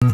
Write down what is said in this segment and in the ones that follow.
Good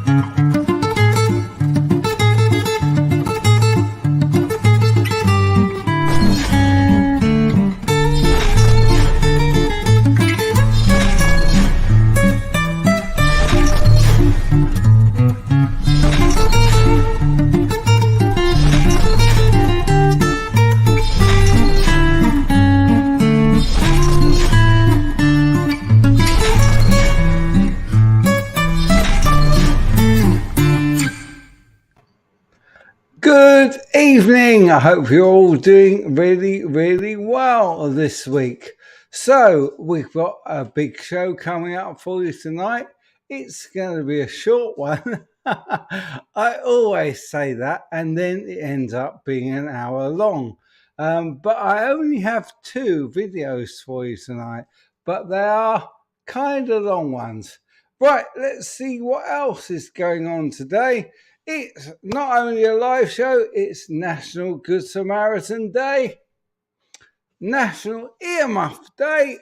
evening. I hope you're all doing really well this week. So we've got a big show coming up for you tonight. It's going to be a short one. I always say that, and then it ends up being an hour long. But I only have 2 videos for you tonight, but they are kind of long ones. Right, let's see what else is going on today. It's not only a live show, it's National Good Samaritan Day, National Earmuff Day,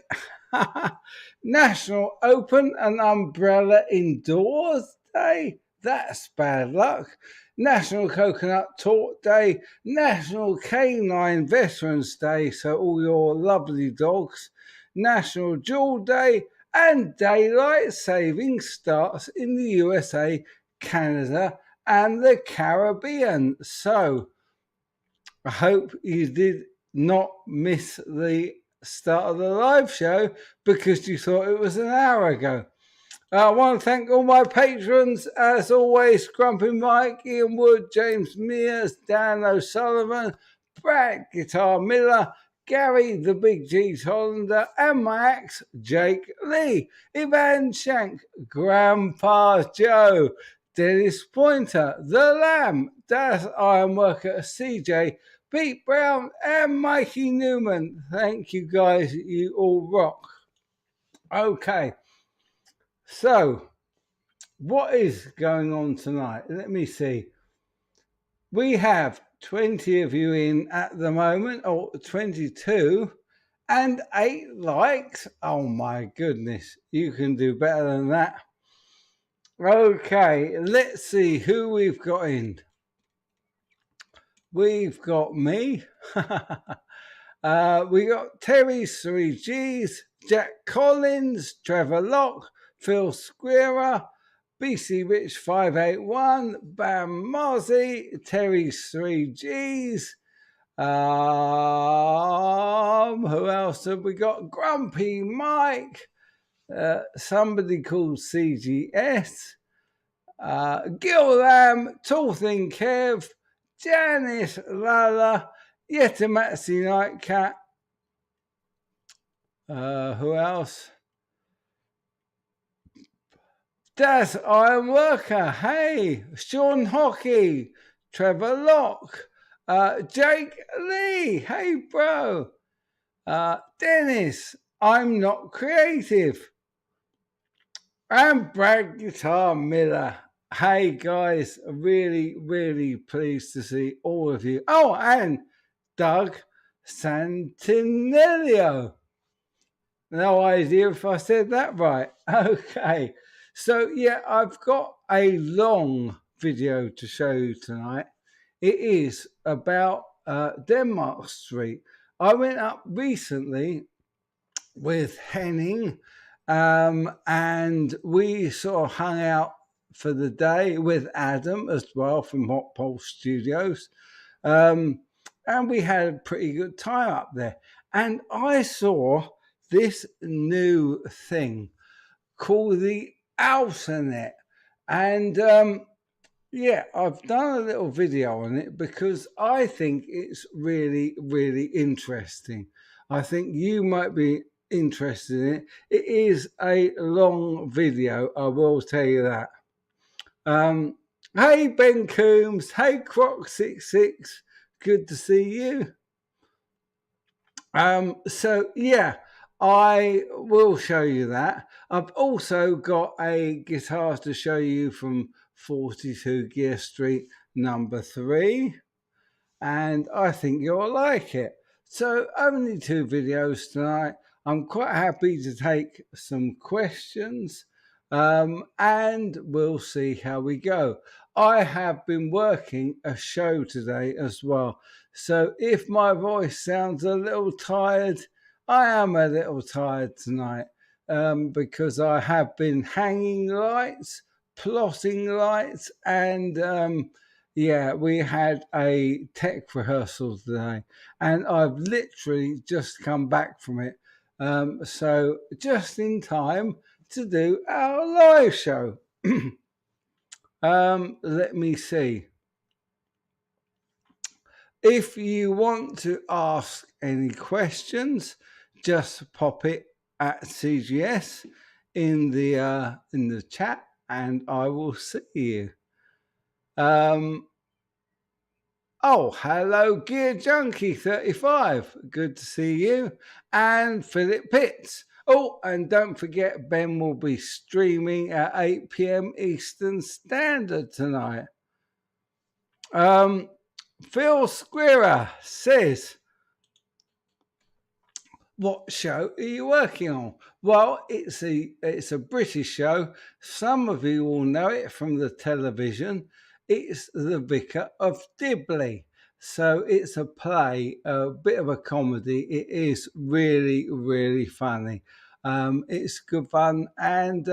National Open an Umbrella Indoors Day, that's bad luck, National Coconut Torte Day, National Canine Veterans Day, so all your lovely dogs, National Jewel Day, and Daylight Saving starts in the USA, Canada, and the Caribbean. So I hope you did not miss the start of the live show because you thought it was an hour ago. I want to thank all my patrons, as always: Grumpy Mike, Ian Wood, James Mears, Dan O'Sullivan, Brad Guitar Miller, Gary the Big G Tholander, and Max, Jake Leigh, Yvan, Shank, Grandpa Joe, Dennis Pointer, The Lamb, Das Ironworker, CJ, Pete Brown, and Mikey Newman. Thank you guys, you all rock. Okay, so what is going on tonight? Let me see. We have 20 of you in at the moment, or 22, and 8 likes. Oh my goodness, you can do better than that. Okay, let's see who we've got in. We've got me. We got Terry 3Gs, Jack Collins, Trevor Locke, Phil Squira, BC Rich 581, Bam Mozzie, Terry 3Gs. Who else have we got? Grumpy Mike. Somebody called CGS, Gil Lamb, Tall Thin Kev, Janice Lala, Yetamatsi Nightcat. Who else? Das Ironworker, hey, Sean Hockey, Trevor Locke, Jake Leigh, hey bro, Dennis, I'm Not Creative, and Brad Guitar Miller. Hey guys, really pleased to see all of you. Oh, and Doug Santinello. No idea if I said that right. Okay, so yeah, I've got a long video to show you tonight. It is about Denmark Street. I went up recently with Henning, and we sort of hung out for the day with Adam as well from Hot Pulse Studios, and we had a pretty good time up there. And I saw this new thing called the Alternet, and yeah, I've done a little video on it because I think it's really interesting. I think you might be interested in it. It is a long video, I will tell you that. Hey Ben Coombs, hey Croc66, good to see you. So yeah, I will show you that. I've also got a guitar to show you from 42 Gear Street number 3, and I think you'll like it. So only 2 videos tonight. I'm quite happy to take some questions. And we'll see how we go. I have been working a show today as well. So if my voice sounds a little tired, I am a little tired tonight because I have been hanging lights, plotting lights, and yeah, we had a tech rehearsal today, and I've literally just come back from it. So just in time to do our live show. Let me see. If you want to ask any questions, just pop it at CGS in the chat, and I will see you. Oh, hello, Gear Junkie 35. Good to see you. And Philip Pitts. Oh, and don't forget, Ben will be streaming at 8 p.m. Eastern Standard tonight. Phil Squira says, what show are you working on? Well, it's a British show. Some of you will know it from the television. It's The Vicar of Dibley. So it's a play, a bit of a comedy. It is really, really funny. It's good fun. And,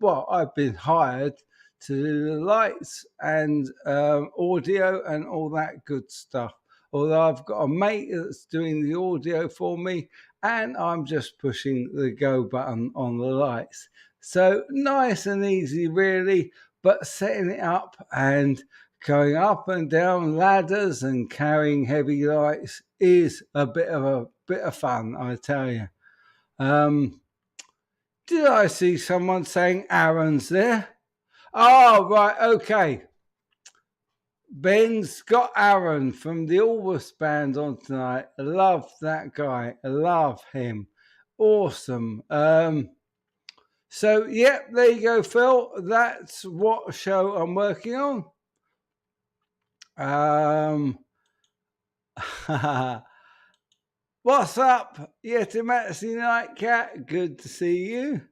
well, I've been hired to do the lights and audio and all that good stuff. Although I've got a mate that's doing the audio for me, and I'm just pushing the go button on the lights. So nice and easy, really, but setting it up and going up and down ladders and carrying heavy lights is a bit of fun, I tell you. Did I see someone saying Aaron's there? Oh, right, okay. Ben's got Aaron from the Allwus band on tonight. I love that guy. I love him. Awesome. So, yep, there you go, Phil. That's what show I'm working on. What's up, Yetimatsi Nightcat? Good to see you.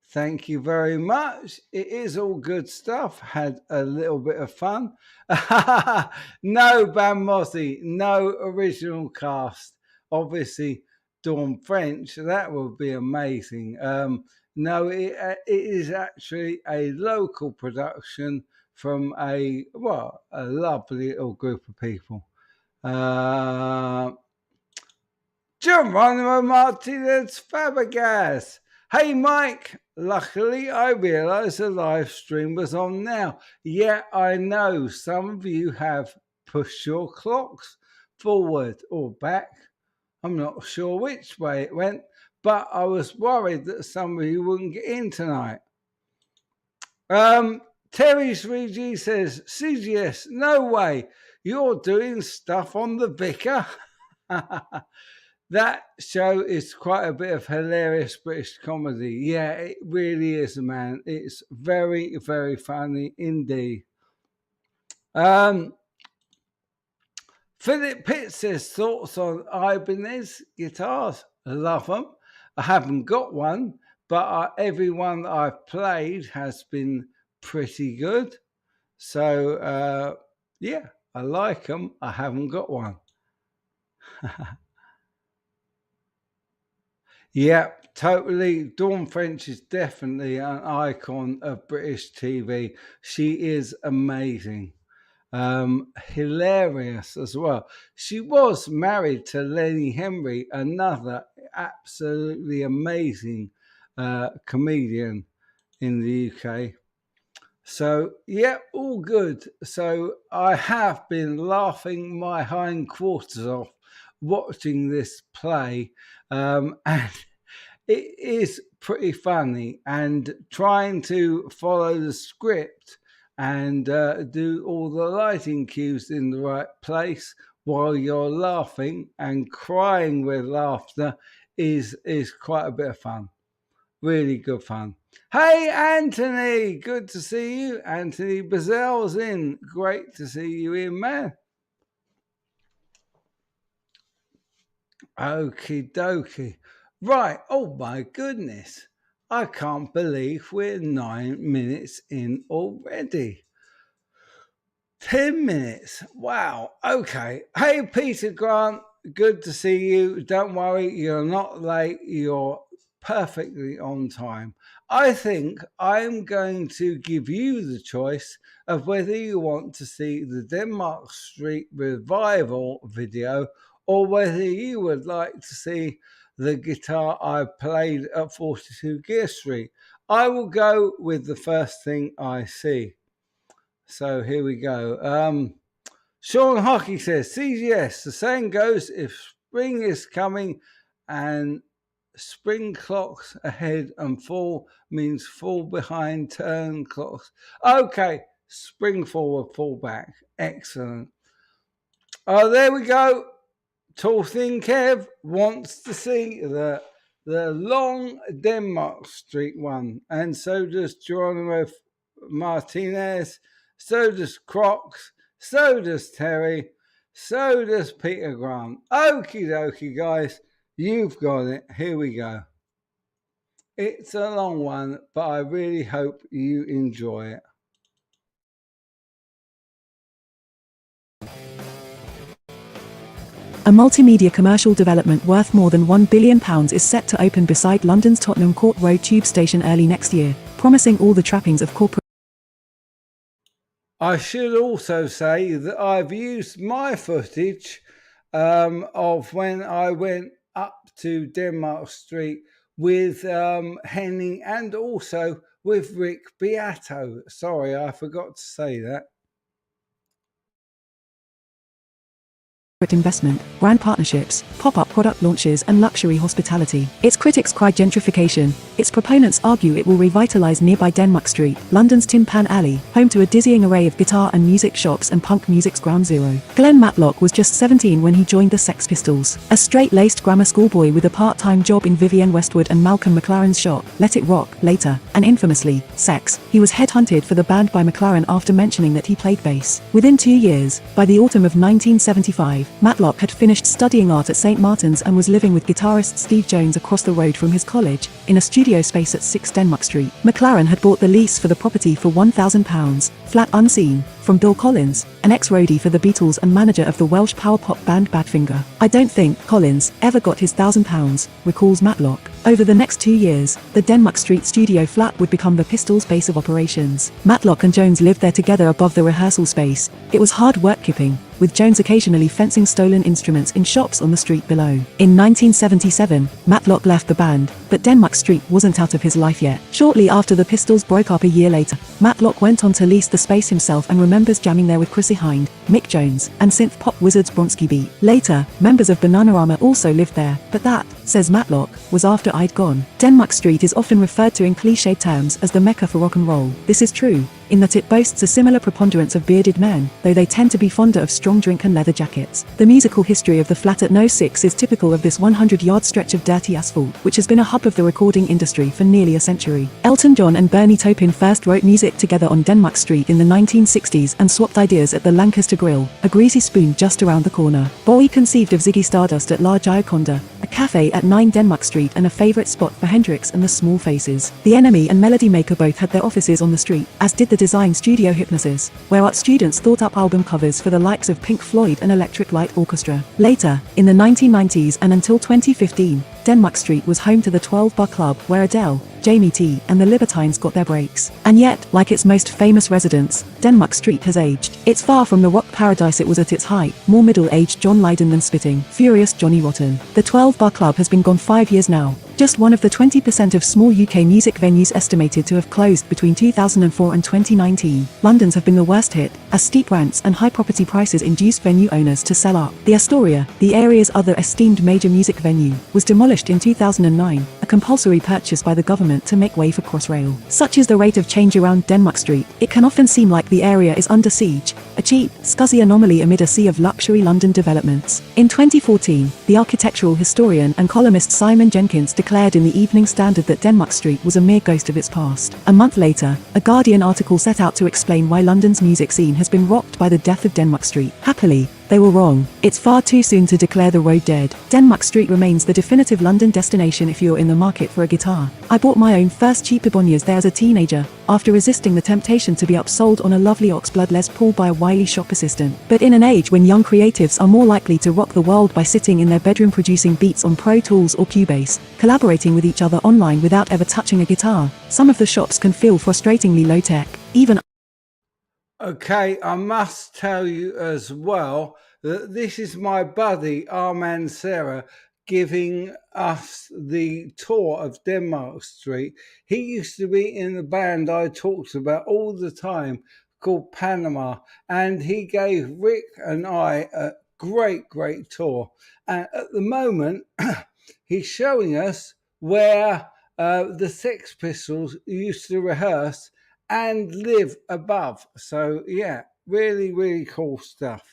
Thank you very much. It is all good stuff. Had a little bit of fun. No Bam Mozzie, no original cast. Obviously, Dawn French. That would be amazing. No, it is actually a local production from a lovely little group of people. Geronimo Martinez Fabregas. Hey, Mike. Luckily, I realised the live stream was on now. Yeah, I know some of you have pushed your clocks forward or back. I'm not sure which way it went, but I was worried that some of you wouldn't get in tonight. Terry 3G says, CGS, no way. You're doing stuff on the Vicar? That show is quite a bit of hilarious British comedy. Yeah, it really is, man. It's very, very funny indeed. Philip Pitt says, thoughts on Ibanez guitars? I love them. I haven't got one, but everyone I've played has been pretty good. So, yeah, I like them. I haven't got one. Yeah, totally. Dawn French is definitely an icon of British TV. She is amazing. Hilarious as well. She was married to Lenny Henry, another absolutely amazing comedian in the UK. So, yeah, all good. So I have been laughing my hindquarters off watching this play, and it is pretty funny, and trying to follow the script and do all the lighting cues in the right place while you're laughing and crying with laughter is quite a bit of fun. Really good fun. Hey, Anthony, good to see you. Anthony Bazell's in. Great to see you in, man. Okie dokie. Right. Oh, my goodness. I can't believe we're 9 minutes in already. 10 minutes. Wow. Okay. Hey, Peter Grant. Good to see you. Don't worry, you're not late. You're perfectly on time. I think I'm going to give you the choice of whether you want to see the Denmark Street revival video or whether you would like to see the guitar I played at 42 Gear Street. I will go with the first thing I see. So here we go. Sean Hockey says, CGS, the saying goes, if spring is coming and spring clocks ahead and fall means fall behind turn clocks. Okay, spring forward, fall back. Excellent. Oh, there we go. Tall Thin Kev wants to see the long Denmark Street one, and so does Geronimo Martinez, so does Crocs, so does Terry, so does Peter Grant. Okie dokie, guys, you've got it. Here we go. It's a long one, but I really hope you enjoy it. A multimedia commercial development worth more than £1 billion is set to open beside London's Tottenham Court Road tube station early next year, promising all the trappings of corporate. I should also say that I've used my footage of when I went up to Denmark Street with Henning and also with Rick Beato. Sorry, I forgot to say that. Investment, brand partnerships, pop-up product launches and luxury hospitality. Its critics cry gentrification. Its proponents argue it will revitalise nearby Denmark Street, London's Tin Pan Alley, home to a dizzying array of guitar and music shops and punk music's ground zero. Glenn Matlock was just 17 when he joined the Sex Pistols. A straight-laced grammar school boy with a part-time job in Vivienne Westwood and Malcolm McLaren's shop, Let It Rock, later, and infamously, Sex. He was headhunted for the band by McLaren after mentioning that he played bass. Within 2 years, by the autumn of 1975, Matlock had finished studying art at St. Martin's and was living with guitarist Steve Jones across the road from his college, in a studio space at 6 Denmark Street. McLaren had bought the lease for the property for £1,000, flat unseen, from Bill Collins, an ex-roadie for the Beatles and manager of the Welsh power pop band Badfinger. I don't think Collins ever got his £1,000, recalls Matlock. Over the next 2 years, the Denmark Street studio flat would become the Pistols' base of operations. Matlock and Jones lived there together above the rehearsal space. It was hard work keeping, with Jones occasionally fencing stolen instruments in shops on the street below. In 1977, Matlock left the band, but Denmark Street wasn't out of his life yet. Shortly after the Pistols broke up a year later, Matlock went on to lease the space himself and remembers jamming there with Chrissie Hynde, Mick Jones, and synth pop wizards Bronski Beat. Later, members of Bananarama also lived there, but that, says Matlock, was after I'd gone. Denmark Street is often referred to in cliched terms as the Mecca for rock and roll. This is true, in that it boasts a similar preponderance of bearded men, though they tend to be fonder of strong drink and leather jackets. The musical history of the flat at No 6 is typical of this 100-yard stretch of dirty asphalt, which has been a hub of the recording industry for nearly a century. Elton John and Bernie Taupin first wrote music together on Denmark Street in the 1960s and swapped ideas at the Lancaster Grill, a greasy spoon just around the corner. Bowie conceived of Ziggy Stardust at La Gioconda, a cafe at 9 Denmark Street and a favourite spot for Hendrix and the Small Faces. The Enemy and Melody Maker both had their offices on the street, as did the design studio Hypnosis, where art students thought up album covers for the likes of Pink Floyd and Electric Light Orchestra. Later, in the 1990s and until 2015, Denmark Street was home to the 12 Bar Club, where Adele, Jamie T, and the Libertines got their breaks. And yet, like its most famous residents, Denmark Street has aged. It's far from the rock paradise it was at its height, more middle-aged John Lydon than spitting, furious Johnny Rotten. The 12 Bar Club has been gone 5 years now, just one of the 20% of small UK music venues estimated to have closed between 2004 and 2019. London's have been the worst hit, as steep rents and high property prices induced venue owners to sell up. The Astoria, the area's other esteemed major music venue, was demolished in 2009, a compulsory purchase by the government to make way for Crossrail. Such is the rate of change around Denmark Street, it can often seem like the area is under siege, a cheap, scuzzy anomaly amid a sea of luxury London developments. In 2014, the architectural historian and columnist Simon Jenkins declared in the Evening Standard that Denmark Street was a mere ghost of its past. A month later, a Guardian article set out to explain why London's music scene has been rocked by the death of Denmark Street. Happily, They were wrong. It's far too soon to declare the road dead. Denmark Street remains the definitive London destination if you're in the market for a guitar. I bought my own first cheap begonias there as a teenager, after resisting the temptation to be upsold on a lovely Oxblood Les Paul by a wily shop assistant. But in an age when young creatives are more likely to rock the world by sitting in their bedroom producing beats on Pro Tools or Cubase, collaborating with each other online without ever touching a guitar, some of the shops can feel frustratingly low-tech. Even Okay, I must tell you as well that this is my buddy Armand Serra giving us the tour of Denmark Street. He used to be in the band I talked about all the time called Panama, and he gave Rick and I a great tour. And at the moment, he's showing us where the Sex Pistols used to rehearse and live above. So yeah, really cool stuff.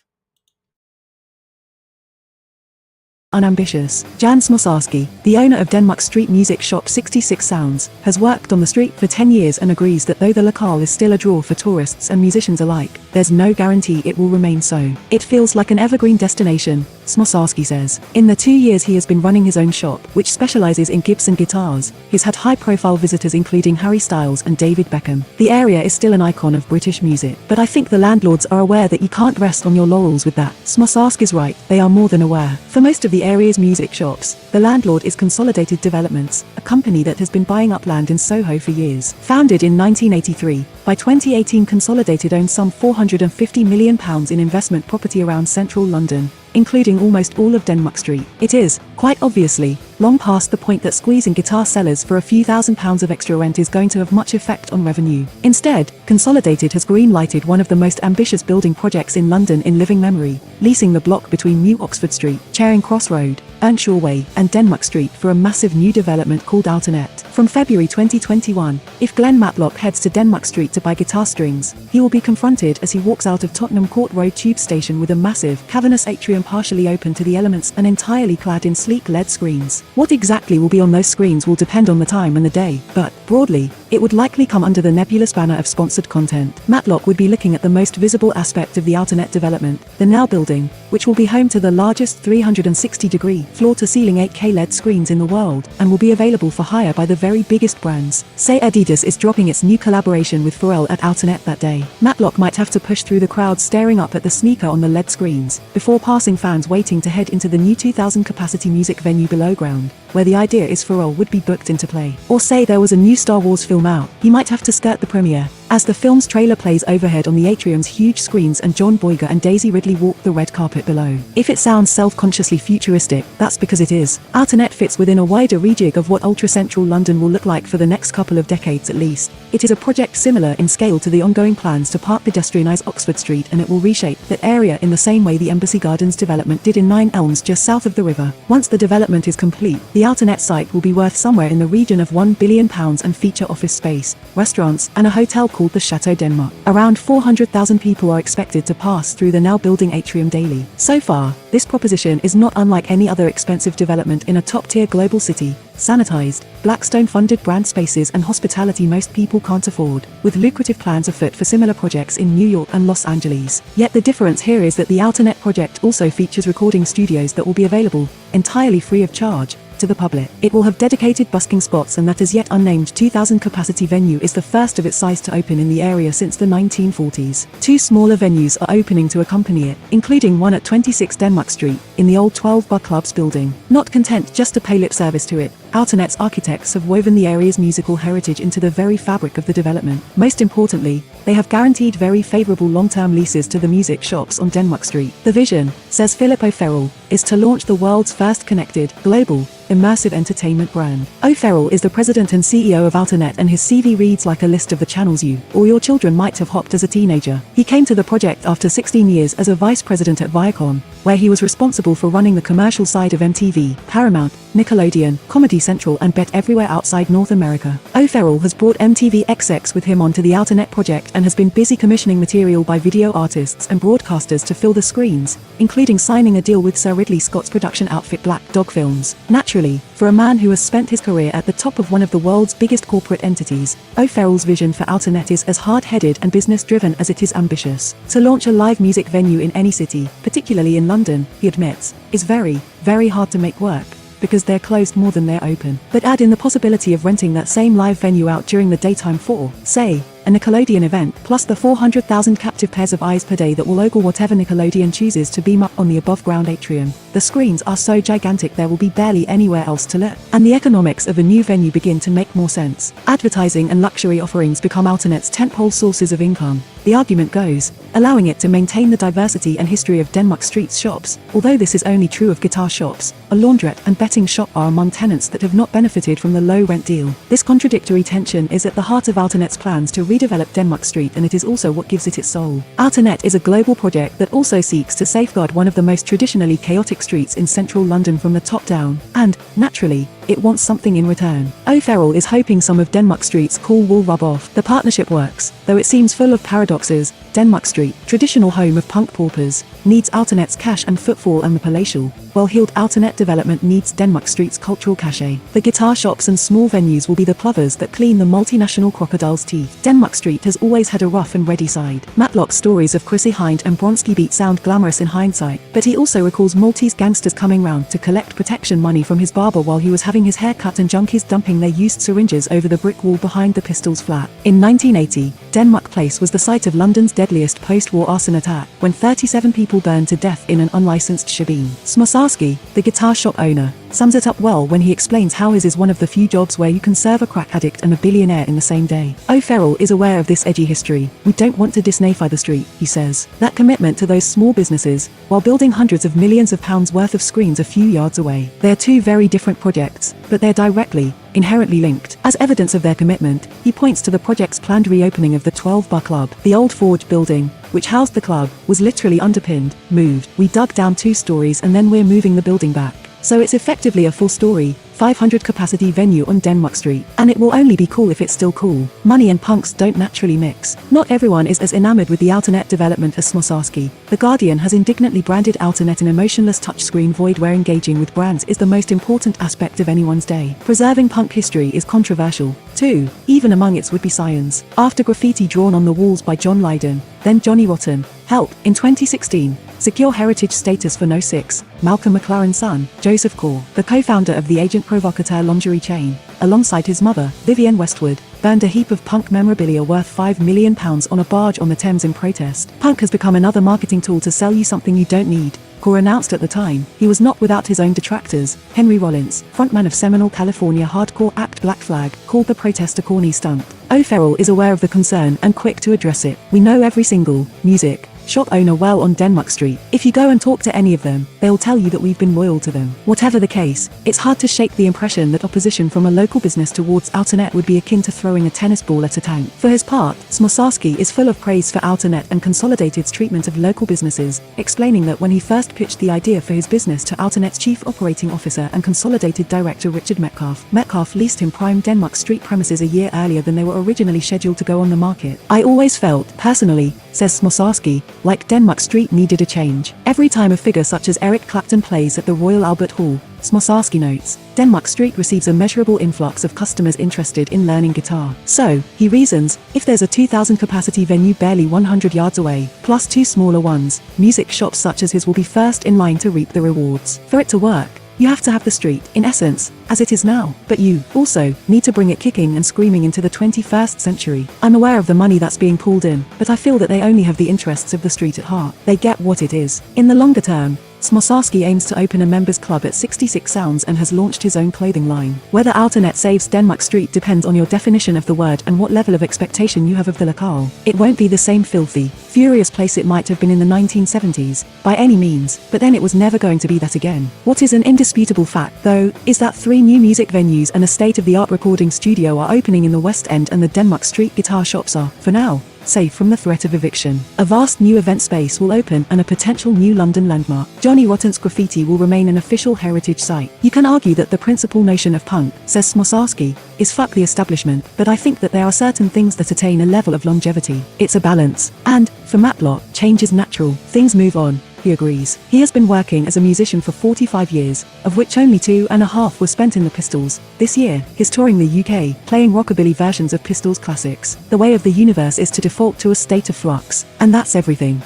unambitious. Jan Smosarski, the owner of Denmark Street music shop 66 Sounds, has worked on the street for 10 years and agrees that though the locale is still a draw for tourists and musicians alike, there's no guarantee it will remain so. It feels like an evergreen destination, Smosarski says. In the 2 years he has been running his own shop, which specializes in Gibson guitars, he's had high-profile visitors including Harry Styles and David Beckham. The area is still an icon of British music, but I think the landlords are aware that you can't rest on your laurels with that. Smosarski's right, they are more than aware. For most of the area's music shops, the landlord is Consolidated Developments, a company that has been buying up land in Soho for years. Founded in 1983, by 2018 Consolidated owns some £450 million in investment property around central London, including almost all of Denmark Street. It is, quite obviously, long past the point that squeezing guitar sellers for a few £1,000s of extra rent is going to have much effect on revenue. Instead, Consolidated has green-lighted one of the most ambitious building projects in London in living memory, leasing the block between New Oxford Street, Charing Cross Road, Earnshaw Way, and Denmark Street for a massive new development called Alternet. From February 2021, if Glenn Matlock heads to Denmark Street to buy guitar strings, he will be confronted as he walks out of Tottenham Court Road tube station with a massive, cavernous atrium partially open to the elements and entirely clad in sleek LED screens. What exactly will be on those screens will depend on the time and the day, but, broadly, it would likely come under the nebulous banner of sponsored content. Matlock would be looking at the most visible aspect of the Alternet development, the Now building, which will be home to the largest 360-degree, floor-to-ceiling 8K LED screens in the world, and will be available for hire by the very biggest brands. Say Adidas is dropping its new collaboration with Pharrell at Alternet that day. Matlock might have to push through the crowd staring up at the sneaker on the LED screens, before passing fans waiting to head into the new 2,000 capacity music venue below ground, where the idea is Pharrell would be booked into play. Or say there was a new Star Wars film out, he might have to skirt the premiere, as the film's trailer plays overhead on the atrium's huge screens and John Boyega and Daisy Ridley walk the red carpet below. If it sounds self-consciously futuristic, that's because it is. Alternet fits within a wider rejig of what ultra-central London will look like for the next couple of decades at least. It is a project similar in scale to the ongoing plans to part pedestrianise Oxford Street, and it will reshape that area in the same way the Embassy Gardens development did in 9 Elms just south of the river. Once the development is complete, the Alternet site will be worth somewhere in the region of £1 billion and feature office space, restaurants, and a hotel called the Chateau Denmark. Around 400,000 people are expected to pass through the Now building atrium daily. So far, this proposition is not unlike any other expensive development in a top-tier global city. Sanitized, Blackstone-funded brand spaces and hospitality most people can't afford, with lucrative plans afoot for similar projects in New York and Los Angeles. Yet the difference here is that the Alternet project also features recording studios that will be available, entirely free of charge, to the public. It will have dedicated busking spots, and that as yet unnamed 2,000 capacity venue is the first of its size to open in the area since the 1940s. 2 smaller venues are opening to accompany it, including one at 26 Denmark Street, in the old 12 Bar Clubs building. Not content just to pay lip service to it, Alternet's architects have woven the area's musical heritage into the very fabric of the development. Most importantly, they have guaranteed very favourable long-term leases to the music shops on Denmark Street. The vision, says Philip O'Farrell, is to launch the world's first connected, global, immersive entertainment brand. O'Farrell is the president and CEO of Alternet, and his CV reads like a list of the channels you or your children might have hopped as a teenager. He came to the project after 16 years as a vice president at Viacom, where he was responsible for running the commercial side of MTV, Paramount, Nickelodeon, Comedy Central and Bet Everywhere outside North America. O'Farrell has brought MTV XX with him onto the Alternet project and has been busy commissioning material by video artists and broadcasters to fill the screens, including signing a deal with Sir Ridley Scott's production outfit Black Dog Films. Naturally, Naturally, for a man who has spent his career at the top of one of the world's biggest corporate entities, O'Farrell's vision for Outernet is as hard-headed and business-driven as it is ambitious. To launch a live music venue in any city, particularly in London, he admits, is very, very hard to make work, because they're closed more than they're open. But add in the possibility of renting that same live venue out during the daytime for, say, a Nickelodeon event, plus the 400,000 captive pairs of eyes per day that will ogle whatever Nickelodeon chooses to beam up on the above-ground atrium. The screens are so gigantic there will be barely anywhere else to look. And the economics of a new venue begin to make more sense. Advertising and luxury offerings become Outernet's tentpole sources of income. The argument goes, allowing it to maintain the diversity and history of Denmark Street's shops. Although this is only true of guitar shops, a laundrette and betting shop are among tenants that have not benefited from the low rent deal. This contradictory tension is at the heart of Outernet's plans to redevelop Denmark Street, and it is also what gives it its soul. Outernet is a global project that also seeks to safeguard one of the most traditionally chaotic streets in central London from the top down, and, naturally, it wants something in return. O'Farrell is hoping some of Denmark Street's cool will rub off. The partnership works, though it seems full of paradoxes. Denmark Street, traditional home of punk paupers, needs Outernet's cash and footfall, and the palatial, well-heeled Outernet development needs Denmark Street's cultural cachet. The guitar shops and small venues will be the plovers that clean the multinational crocodile's teeth. Denmark Street has always had a rough and ready side. Matlock's stories of Chrissy Hind and Bronski Beat sound glamorous in hindsight, but he also recalls Maltese gangsters coming round to collect protection money from his barber while he was having his hair cut, and junkies dumping their used syringes over the brick wall behind the Pistols flat. In 1980, Denmark Place was the site of London's deadliest post-war arson attack, when 37 people burned to death in an unlicensed shebeen. Smosarski, the guitar shop owner, sums it up well when he explains how his is one of the few jobs where you can serve a crack addict and a billionaire in the same day. O'Farrell is aware of this edgy history. We don't want to disneyfy the street, he says. That commitment to those small businesses, while building hundreds of millions of pounds worth of screens a few yards away. They're two very different projects, but they're directly, inherently linked. As evidence of their commitment, he points to the project's planned reopening of the 12 Bar Club. The old Forge building, which housed the club, was literally underpinned, moved. We dug down 2 stories and then we're moving the building back. So it's effectively a full-story, 500 capacity venue on Denmark Street. And it will only be cool if it's still cool. Money and punks don't naturally mix. Not everyone is as enamored with the Outernet development as Smosarski. The Guardian has indignantly branded Outernet an emotionless touchscreen void where engaging with brands is the most important aspect of anyone's day. Preserving punk history is controversial, too, even among its would-be scions. After graffiti drawn on the walls by John Lydon, then Johnny Rotten, helped, in 2016, secure heritage status for No 6, Malcolm McLaren's son, Joseph Core, the co-founder of the Agent Provocateur lingerie chain, alongside his mother, Vivienne Westwood, burned a heap of punk memorabilia worth £5 million on a barge on the Thames in protest. Punk has become another marketing tool to sell you something you don't need, Core announced at the time. He was not without his own detractors. Henry Rollins, frontman of seminal California hardcore act Black Flag, called the protest a corny stunt. O'Farrell is aware of the concern and quick to address it. We know every single music shop owner well on Denmark Street. If you go and talk to any of them, they'll tell you that we've been loyal to them. Whatever the case, it's hard to shake the impression that opposition from a local business towards Outernet would be akin to throwing a tennis ball at a tank. For his part, Smosarski is full of praise for Outernet and Consolidated's treatment of local businesses, explaining that when he first pitched the idea for his business to Outernet's chief operating officer and Consolidated director Richard Metcalf leased him prime Denmark Street premises a year earlier than they were originally scheduled to go on the market. I always felt, personally, says Smosarski, like Denmark Street needed a change. Every time a figure such as Eric Clapton plays at the Royal Albert Hall, Smosarski notes, Denmark Street receives a measurable influx of customers interested in learning guitar. So, he reasons, if there's a 2,000 capacity venue barely 100 yards away, plus 2 smaller ones, music shops such as his will be first in line to reap the rewards. For it to work, you have to have the street, in essence, as it is now. But you, also, need to bring it kicking and screaming into the 21st century. I'm aware of the money that's being pulled in, but I feel that they only have the interests of the street at heart. They get what it is. In the longer term, Smosarski aims to open a members club at 66 Sounds and has launched his own clothing line. Whether Outernet saves Denmark Street depends on your definition of the word and what level of expectation you have of the locale. It won't be the same filthy, furious place it might have been in the 1970s, by any means, but then it was never going to be that again. What is an indisputable fact, though, is that 3 new music venues and a state-of-the-art recording studio are opening in the West End, and the Denmark Street guitar shops are, for now, safe from the threat of eviction. A vast new event space will open and a potential new London landmark. Johnny Rotten's graffiti will remain an official heritage site. You can argue that the principal notion of punk, says Smosarski, is fuck the establishment, but I think that there are certain things that attain a level of longevity. It's a balance. And, for Matlock, change is natural. Things move on. He agrees. He has been working as a musician for 45 years, of which only 2.5 were spent in the Pistols. This year, he's touring the UK, playing rockabilly versions of Pistols classics. The way of the universe is to default to a state of flux, and that's everything.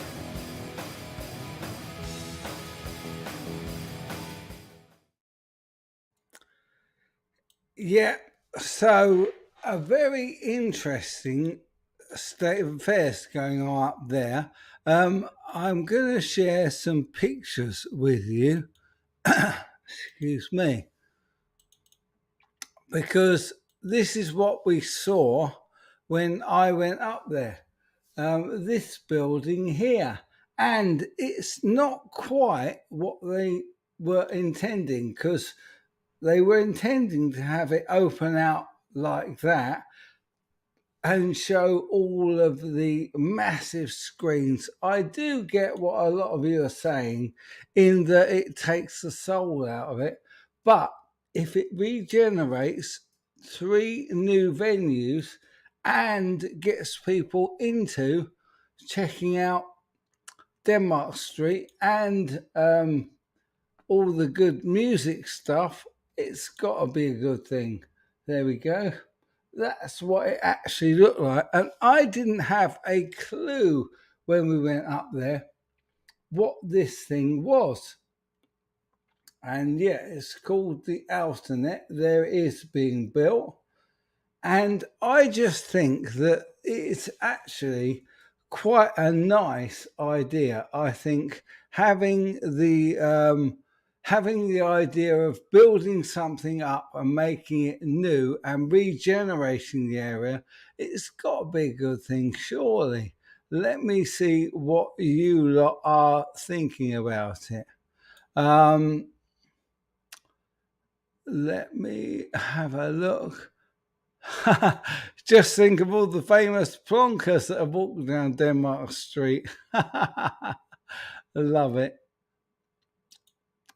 Yeah, so a very interesting state of affairs going on up there. I'm going to share some pictures with you. Excuse me. Because this is what we saw when I went up there. This building here. And it's not quite what they were intending, because they were intending to have it open out like that and show all of the massive screens. I do get what a lot of you are saying, in that it takes the soul out of it. But if it regenerates 3 new venues and gets people into checking out Denmark Street and all the good music stuff, it's got to be a good thing. There we go. That's what it actually looked like. And I didn't have a clue when we went up there what this thing was. And yeah, it's called the Alternate. There it is being built. And I just think that it's actually quite a nice idea. I think having the idea of building something up and making it new and regenerating the area, it's got to be a good thing, surely. Let me see what you lot are thinking about it. Let me have a look. Just think of all the famous plonkers that have walked down Denmark Street. I love it.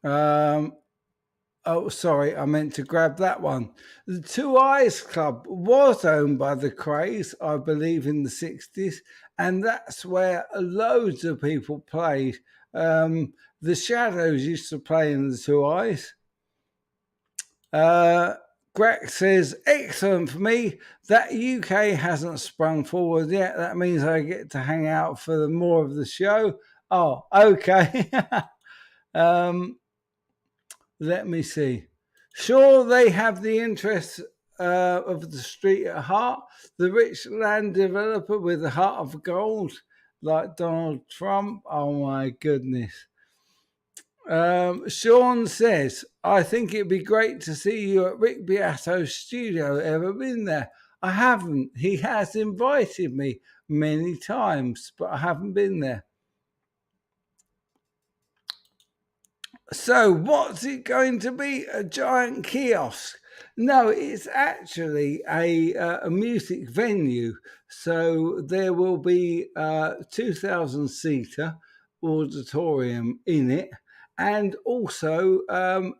Oh, sorry, I meant to grab that one. The Two Eyes Club was owned by the Craze, I believe, in the 60s, and that's where loads of people played. The Shadows used to play in the Two Eyes. Greg says, excellent for me. That UK hasn't sprung forward yet. That means I get to hang out for the more of the show. Oh, okay. Let me see. Sure, they have the interests of the street at heart. The rich land developer with a heart of gold, like Donald Trump. Oh my goodness. Sean says, I think it'd be great to see you at Rick Beato's studio. Ever been there? I haven't. He has invited me many times, but I haven't been there. So, what's it going to be? A giant kiosk? No, it's actually a music venue. So, there will be a 2,000-seater auditorium in it, and also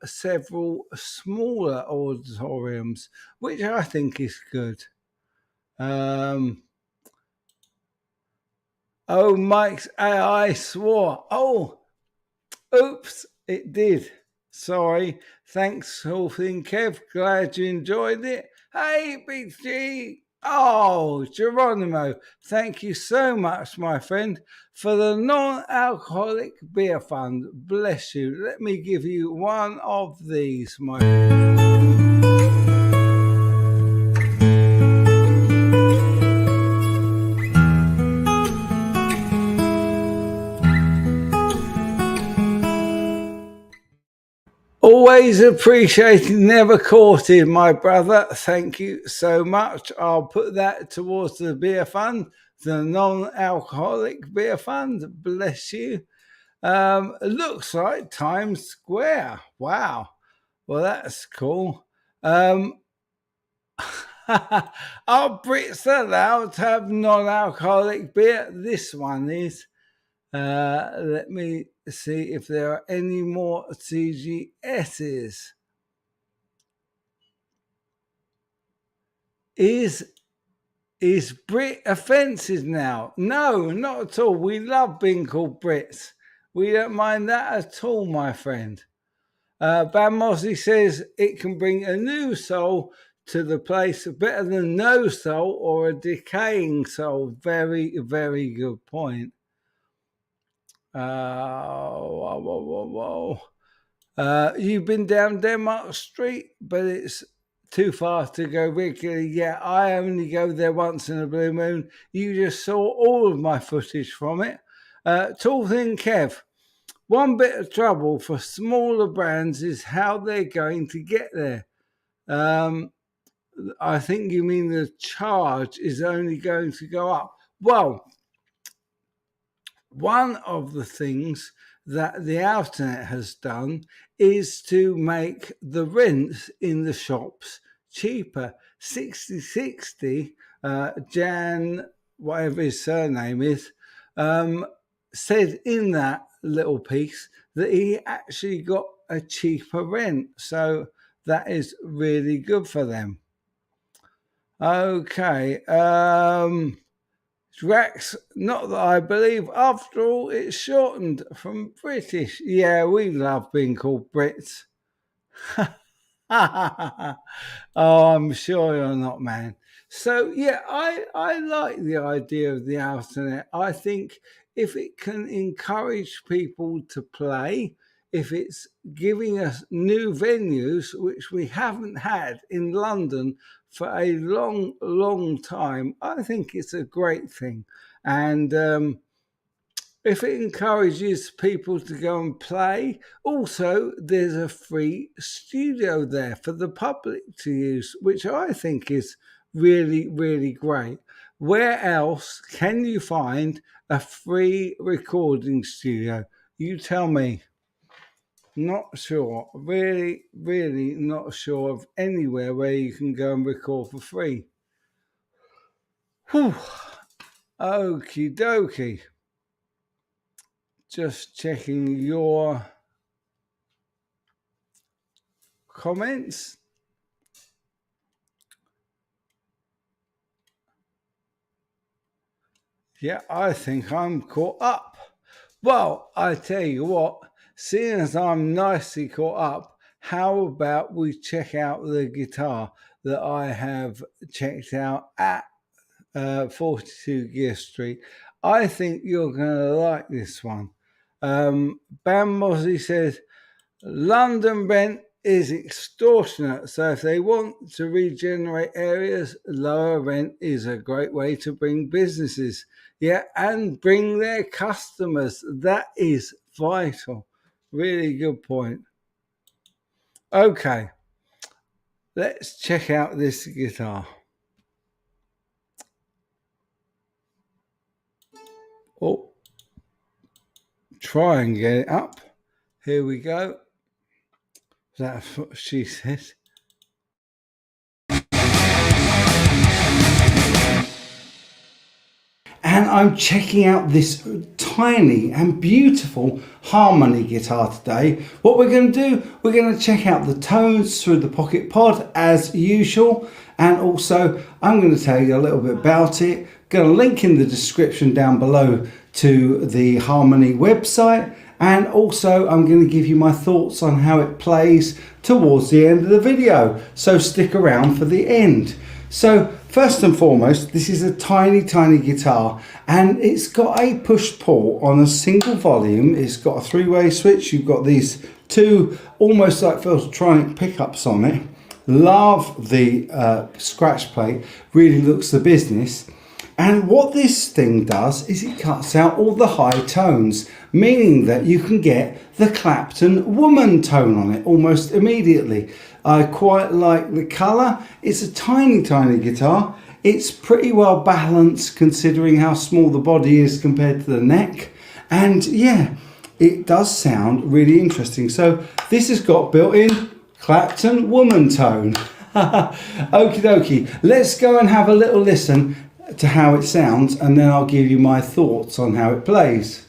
several smaller auditoriums, which I think is good. Oh, Mike's AI swore. Oh, oops, it did. Sorry. Thanks, Hawthorne Kev. Glad you enjoyed it. Hey, Big G. Oh, Geronimo, thank you so much, my friend, for the non-alcoholic beer fund. Bless you. Let me give you one of these, my friend. Always appreciated, never courted, my brother. Thank you so much. I'll put that towards the beer fund, the non-alcoholic beer fund. Bless you. Looks like Times Square. Wow. Well, that's cool. Are Brits allowed to have non-alcoholic beer? This one is. Let me see if there are any more CGSs. Is Brit offensive now? No, not at all. We love being called Brits. We don't mind that at all, my friend. Bam Mosley says it can bring a new soul to the place, better than no soul or a decaying soul. Very, very good point. You've been down Denmark Street, but it's too far to go regularly. Yeah, I only go there once in a blue moon. You just saw all of my footage from it. Tall Thin Kev. One bit of trouble for smaller brands is how they're going to get there. I think you mean the charge is only going to go up. Well, one of the things that the Outnet has done is to make the rents in the shops cheaper. 6060, Jan, whatever his surname is, said in that little piece that he actually got a cheaper rent. So that is really good for them. Okay. Drax, not that I believe. After all, it's shortened from British. Yeah, we love being called Brits. Oh, I'm sure you're not, man. So, yeah, I like the idea of the Internet. I think if it can encourage people to play, if it's giving us new venues, which we haven't had in London for a long, long time, I think it's a great thing. And if it encourages people to go and play, also there's a free studio there for the public to use, which I think is really, really great. Where else can you find a free recording studio? You tell me. Not sure. Really, really not sure of anywhere where you can go and record for free. Whew. Okie dokie. Just checking your comments. Yeah, I think I'm caught up. Well, I tell you what, seeing as I'm nicely caught up, how about we check out the guitar that I have checked out at 42 Gear Street? I think you're going to like this one. Bam Mosley says, London rent is extortionate, so if they want to regenerate areas, lower rent is a great way to bring businesses, and bring their customers. That is vital. Really good point. Okay, let's check out this guitar. Oh, try and get it up. Here we go. That's what she says. And I'm checking out this tiny and beautiful harmony guitar today. What we're going to do, we're going to check out the tones through the Pocket Pod as usual. And also, I'm going to tell you a little bit about it. Going to link in the description down below to the Harmony website. And also, I'm going to give you my thoughts on how it plays towards the end of the video. So stick around for the end. So first and foremost, this is a tiny, tiny guitar, and it's got a push-pull on a single volume. It's got a three-way switch. You've got these two almost like Filtronic pickups on it. Love the scratch plate. Really looks the business. And what this thing does is it cuts out all the high tones, meaning that you can get the Clapton woman tone on it almost immediately. I quite like the colour. It's a tiny, tiny guitar. It's pretty well balanced considering how small the body is compared to the neck. And yeah, it does sound really interesting. So this has got built-in Clapton woman tone. Okie dokie. Let's go and have a little listen to how it sounds, and then I'll give you my thoughts on how it plays.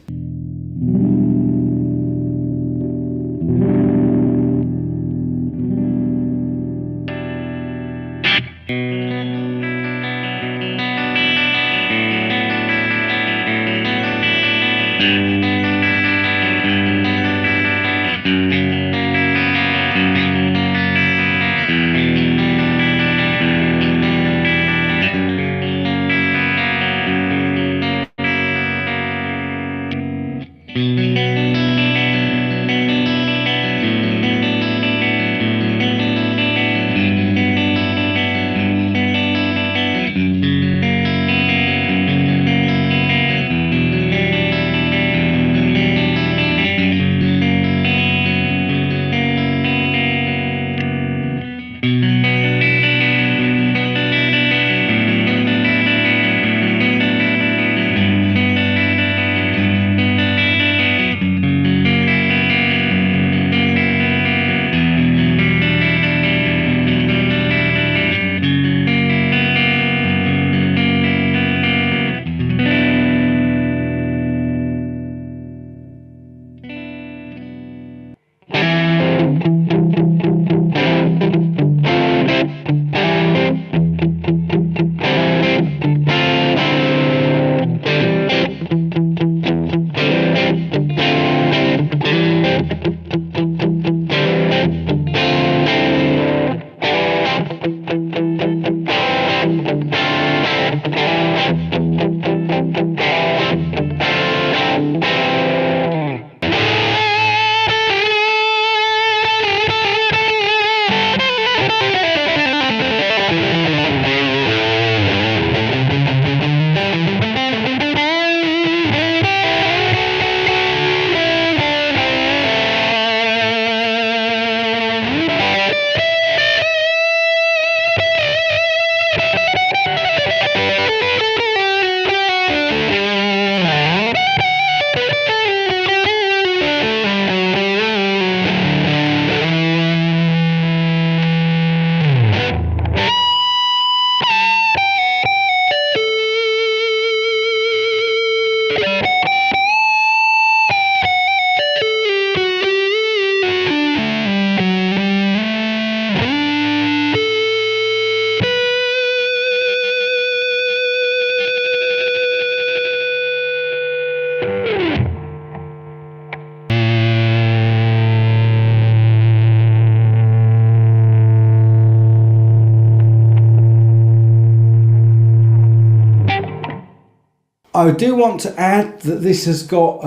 I do want to add that this has got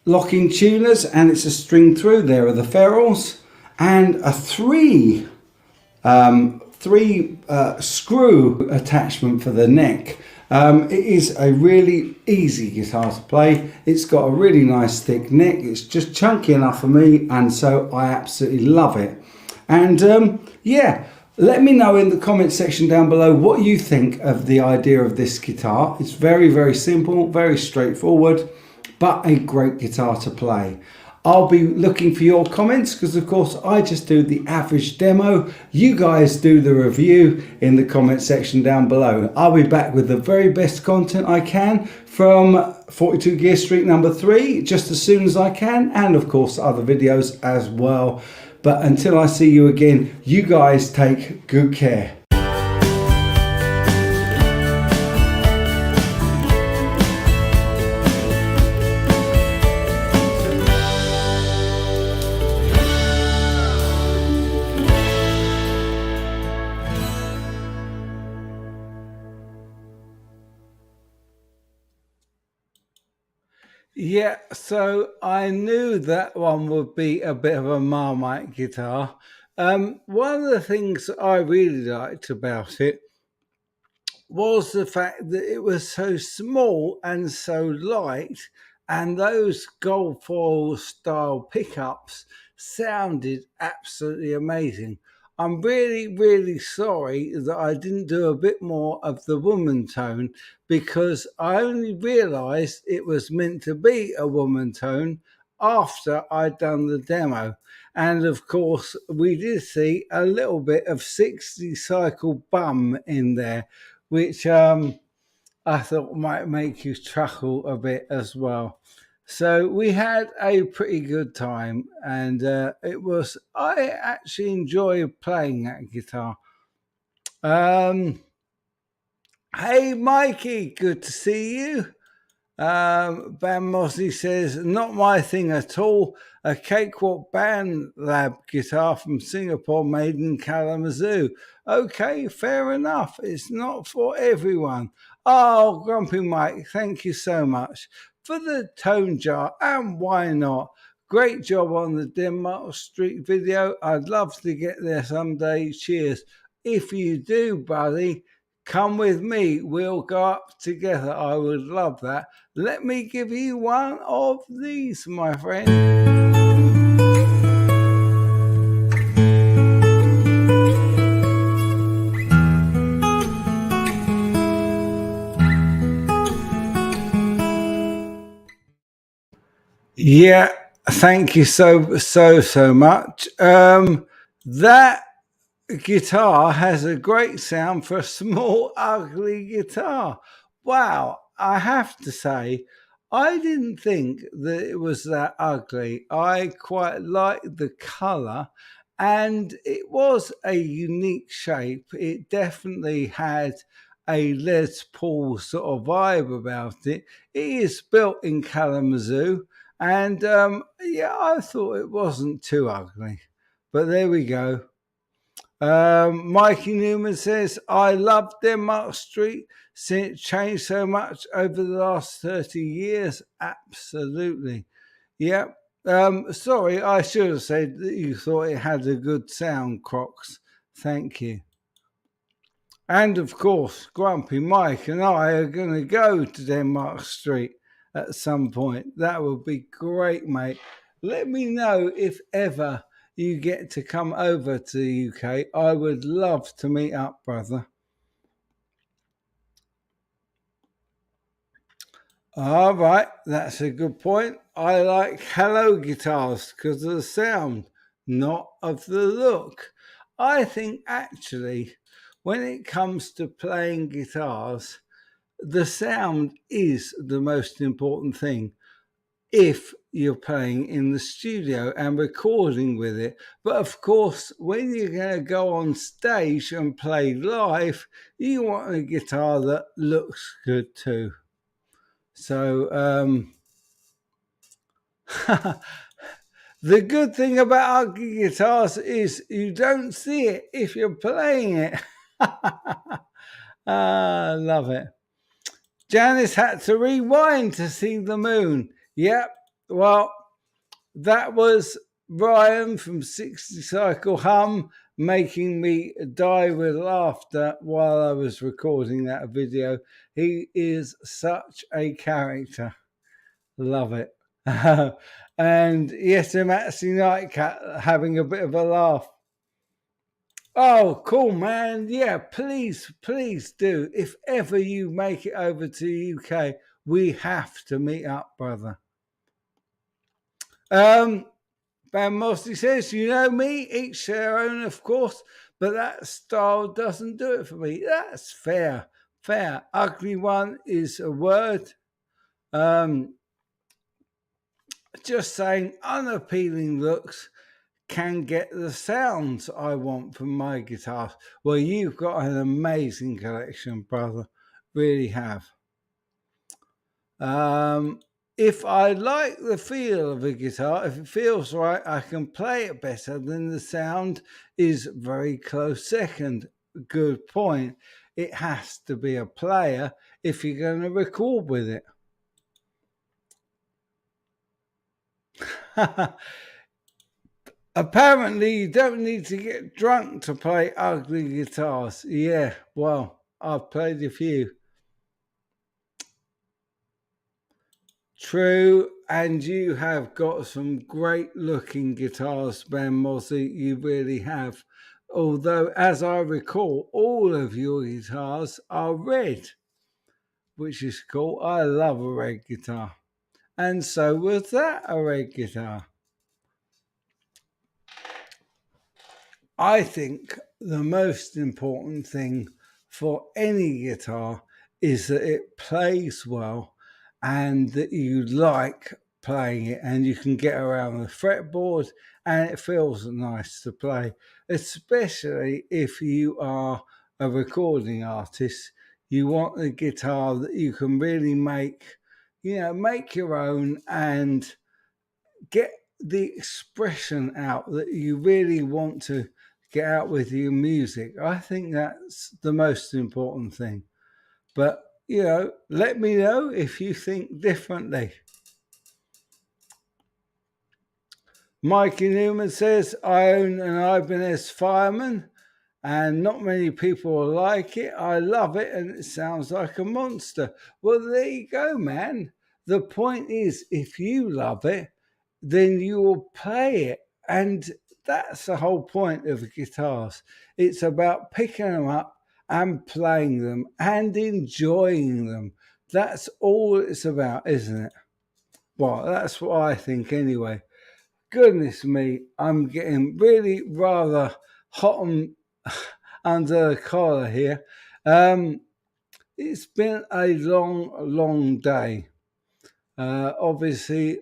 locking tuners, and it's a string through. There are the ferrules and a three screw attachment for the neck. It is a really easy guitar to play. It's got a really nice thick neck. It's just chunky enough for me, and so I absolutely love it. And yeah, let me know in the comment section down below what you think of the idea of this guitar. It's very, very simple, very straightforward, but a great guitar to play. I'll be looking for your comments because, of course, I just do the average demo. You guys do the review in the comment section down below. I'll be back with the very best content I can from 42 Gear Street number 3 just as soon as I can, and, of course, other videos as well. But until I see you again, you guys take good care. Yeah, so I knew that one would be a bit of a Marmite guitar. One of the things that I really liked about it was the fact that it was so small and so light, and those gold foil style pickups sounded absolutely amazing. I'm really, really sorry that I didn't do a bit more of the woman tone, because I only realised it was meant to be a woman tone after I'd done the demo. And of course, we did see a little bit of 60 cycle bum in there, which I thought might make you chuckle a bit as well. So we had a pretty good time, and I actually enjoyed playing that guitar. Hey Mikey, good to see you. Bam Mosley says, not my thing at all. A Cakewalk Band Lab guitar from Singapore made in Kalamazoo. Okay, fair enough. It's not for everyone. Oh, Grumpy Mike, thank you so much. for the tone jar, and why not? Great job on the Denmark Street video. I'd love to get there someday. Cheers. If you do, buddy, come with me. We'll go up together. I would love that. Let me give you one of these, my friend. Yeah, thank you so much. That guitar has a great sound for a small, ugly guitar. Wow, I have to say, I didn't think that it was that ugly. I quite liked the colour, and it was a unique shape. It definitely had a Les Paul sort of vibe about it. It is built in Kalamazoo, and yeah, I thought it wasn't too ugly. But there we go. Mikey Newman says, I love Denmark Street since it changed so much over the last 30 years. Absolutely. Yep. Sorry, I should have said that you thought it had a good sound, Crocs. Thank you. And of course, Grumpy Mike and I are going to go to Denmark Street at some point. That would be great, mate. Let me know if ever you get to come over to the UK. I would love to meet up, brother. All right, that's a good point. I like Hello guitars because of the sound, not of the look. I think actually, when it comes to playing guitars, the sound is the most important thing if you're playing in the studio and recording with it. But of course, when you're going to go on stage and play live, you want a guitar that looks good too. So, the good thing about ugly guitars is you don't see it if you're playing it. I love it. Janice had to rewind to see the moon. Yep, well, that was Ryan from 60 Cycle Hum making me die with laughter while I was recording that video. He is such a character. Love it. And yes, I'm actually Nightcat having a bit of a laugh. Oh, cool, man. Yeah, please do. If ever you make it over to the UK, we have to meet up, brother. Van Mosley says, you know me, each their own, of course, but that style doesn't do it for me. That's fair. Ugly one is a word. Just saying unappealing looks can get the sounds I want from my guitars. Well, you've got an amazing collection, brother. Really have. If I like the feel of a guitar, if it feels right, I can play it better, then the sound is very close second. Good point. It has to be a player if you're going to record with it. Apparently, you don't need to get drunk to play ugly guitars. Yeah, well, I've played a few. True, and you have got some great looking guitars, Ben Mossy. You really have. Although, as I recall, all of your guitars are red, which is cool. I love a red guitar. And so was that a red guitar. I think the most important thing for any guitar is that it plays well and that you like playing it and you can get around the fretboard and it feels nice to play, especially if you are a recording artist. You want a guitar that you can really make your own and get the expression out that you really want to get out with your music. I think that's the most important thing. But let me know if you think differently. Mikey Newman says, I own an Ibanez Fireman and not many people like it. I love it and it sounds like a monster. Well, there you go, man. The point is, if you love it, then you will play it. And that's the whole point of guitars. It's about picking them up and playing them and enjoying them. That's all it's about, isn't it? Well, that's what I think anyway. Goodness me, I'm getting really rather hot and under the collar here. It's been a long day. Obviously,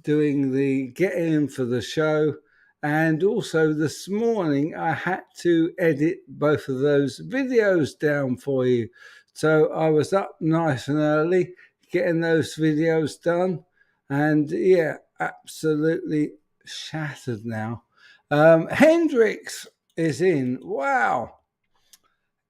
doing the getting in for the show, and also this morning I had to edit both of those videos down for you. So I was up nice and early getting those videos done, and yeah, absolutely shattered now. Hendrix is in. Wow.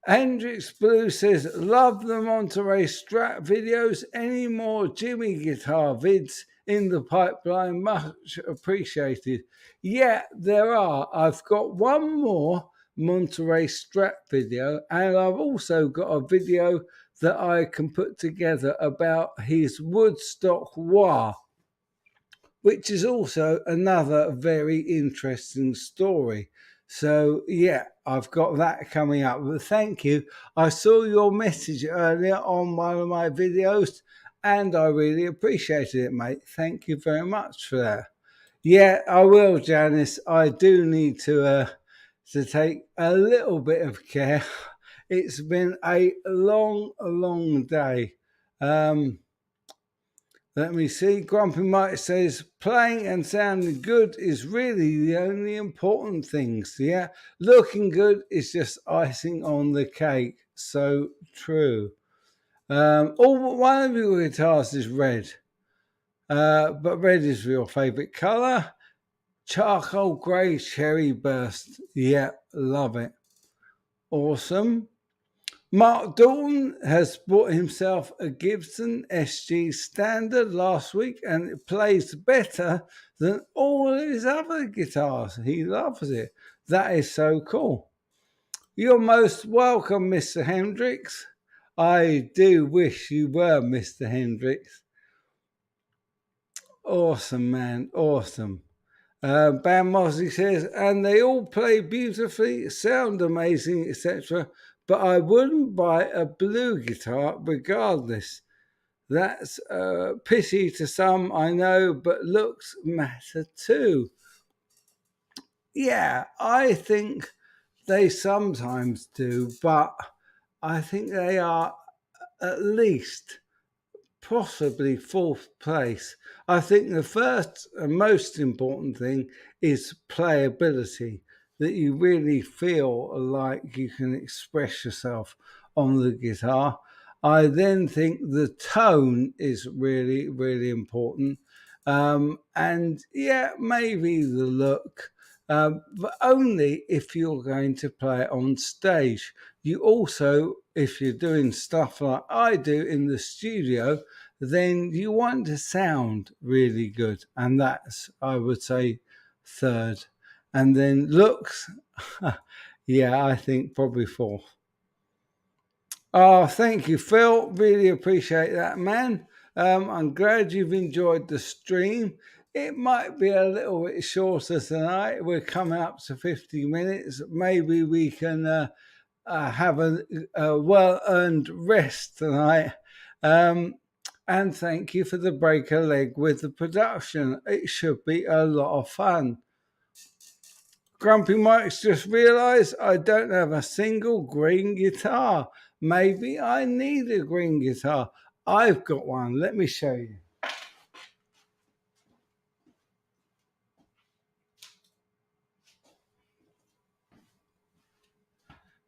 Hendrix Blue says, love the Monterey Strat videos. Any more Jimmy guitar vids in the pipeline? Much appreciated. Yeah, there are. I've got one more Monterey Strat video, and I've also got a video that I can put together about his Woodstock Wah, which is also another very interesting story. So, yeah, I've got that coming up. But thank you. I saw your message earlier on one of my videos, and I really appreciated it, mate. Thank you very much for that. Yeah, I will, Janice. I do need to take a little bit of care. It's been a long day. Let me see. Grumpy Mike says, playing and sounding good is really the only important things. Yeah, looking good is just icing on the cake. So true. All but one of your guitars is red. But red is your favourite colour. Charcoal grey cherry burst. Yeah, love it. Awesome. Mark Dalton has bought himself a Gibson SG Standard last week, and it plays better than all his other guitars. He loves it. That is so cool. You're most welcome, Mr. Hendrix. I do wish you were Mr. Hendrix. Awesome, man. Awesome. Bam Mosley says, and they all play beautifully, sound amazing, etc. But I wouldn't buy a blue guitar regardless. That's a pity to some, I know, but looks matter too. Yeah, I think they sometimes do, but I think they are at least possibly fourth place. I think the first and most important thing is playability, that you really feel like you can express yourself on the guitar. I then think the tone is really important. And yeah, maybe the look, but only if you're going to play it on stage. You also, if you're doing stuff like I do in the studio, then you want to sound really good. And that's, I would say, third. And then looks, yeah, I think probably fourth. Oh, thank you, Phil. Really appreciate that, man. I'm glad you've enjoyed the stream. It might be a little bit shorter tonight. We're coming up to 50 minutes. Maybe we can have a well-earned rest tonight. And thank you for the break a leg with the production. It should be a lot of fun. Grumpy Mike's just realised I don't have a single green guitar. Maybe I need a green guitar. I've got one. Let me show you.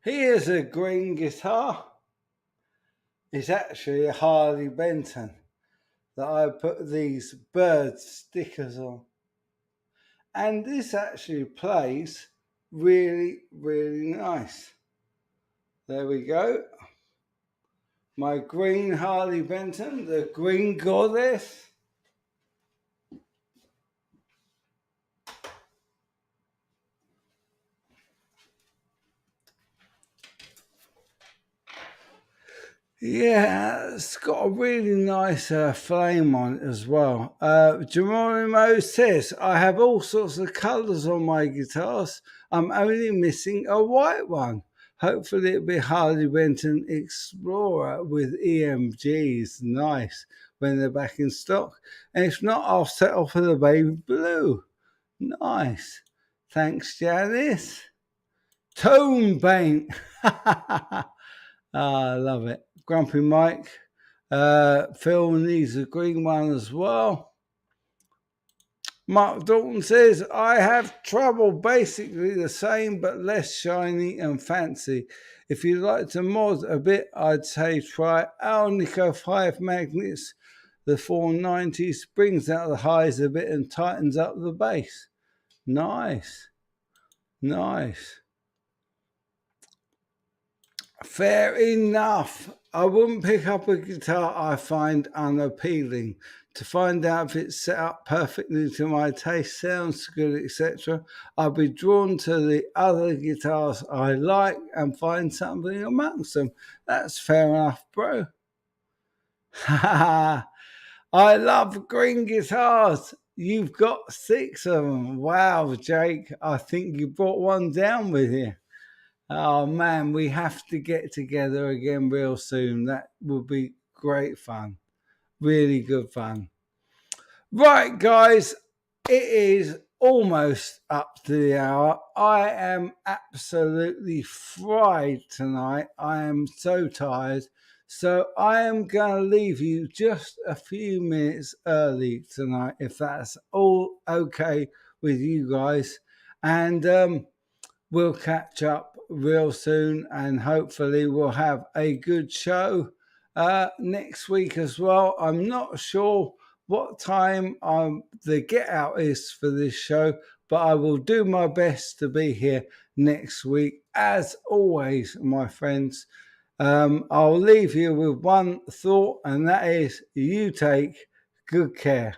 Here's a green guitar. It's actually a Harley Benton that I put these bird stickers on. And this actually plays really nice. There we go. my green Harley Benton, the green goddess. Yeah, it's got a really nice flame on it as well. Geronimo says, I have all sorts of colours on my guitars. I'm only missing a white one. Hopefully it'll be Harley Benton Explorer with EMGs. Nice, when they're back in stock. And if not, I'll settle for the baby blue. Nice. Thanks, Janice. Tone paint. I love it. Grumpy Mike. Phil needs a green one as well. Mark Dalton says, I have trouble, basically the same but less shiny and fancy. If you'd like to mod a bit, I'd say try Alnico 5 magnets. The 490 brings out the highs a bit and tightens up the bass. Nice. Nice. Fair enough. I wouldn't pick up a guitar I find unappealing. To find out if it's set up perfectly to my taste, sounds good, etc., I'll be drawn to the other guitars I like and find something amongst them. That's fair enough, bro. I love green guitars. You've got 6 of them. Wow, Jake. I think you brought one down with you. Oh man, we have to get together again real soon. That will be great fun. Really good fun. Right, guys, it is almost up to the hour. I am absolutely fried tonight. I am so tired. So I am going to leave you just a few minutes early tonight, if that's all okay with you guys. And we'll catch up real soon, and hopefully we'll have a good show next week as well. I'm not sure what time the get out is for this show, but I will do my best to be here next week. As always, my friends, I'll leave you with one thought, and that is you take good care.